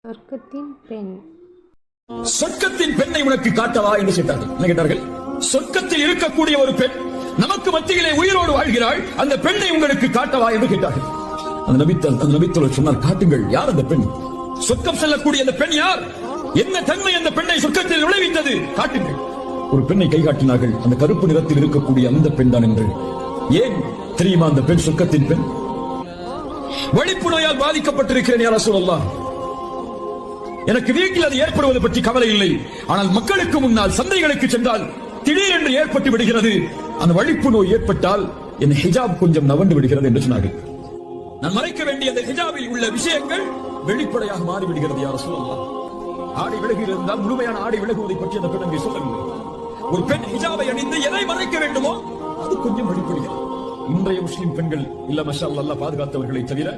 சொர்க்கத்தின் பெண். சொர்க்கத்தின் பெண்ணை உனக்கு காட்டவா என்று கேட்டார்கள். என்ன கேட்டார்கள்? சொர்க்கத்தில் இருக்கக்கூடிய ஒரு பெண் நமக்கு மத்தியிலே உயிரோடு வாழ்கிறாள், அந்த பெண்ணை உங்களுக்கு காட்டவா என்று கேட்டார்கள். அந்த நபித்தோழர் சொன்னார், காட்டுங்கள், யார் அந்த பெண்? சொர்க்கம் செல்லக்கூடிய அந்த பெண் யார்? என்ன தன்மை அந்த பெண்ணை சொர்க்கத்தில் நுழைவித்தது? காட்டுங்கள். ஒரு பெண்ணை கை காட்டினார்கள். அந்த கருப்பு நிறத்தில் இருக்கக்கூடிய அந்த பெண் தான் என்று. ஏன் தெரியுமா அந்த பெண் சொர்க்கத்தின் பெண்? வலிப்பு நோயால் பாதிக்கப்பட்டிருக்கிறேன் யா ரசூலல்லாஹ், எனக்கு வீட்டில் அது ஏற்படுவது பற்றி கவலை இல்லை, ஆனால் மக்களுக்கு முன்னால் சந்தைகளுக்கு சென்றால் திடீரென்று ஏற்பட்டு விடுகிறது. அந்த வலிப்பு நோய் ஏற்பட்டால் என் ஹிஜாப் கொஞ்சம் நவண்டு விடுகிறது என்று சொன்னார்கள். நான் மறைக்க வேண்டிய அந்த ஹிஜாபில் உள்ள விஷயங்கள் வெளிப்படையாக மாறிவிடுகிறது யா ரசூலல்லாஹ். ஆடை விலகுகிறது இருந்தால் முழுமையான ஆடை விலகுவதை பற்றி அந்த பெண் அங்கே சொல்லவில்லை. ஒரு பெண் ஹிஜாபை அணிந்து எதை மறைக்க வேண்டுமோ அது கொஞ்சம் வெளிப்படுகிறது. இன்றைய முஸ்லிம் பெண்கள் இல்ல மஷா அல்லாஹ் பாதுகாத்தவர்களை தவிர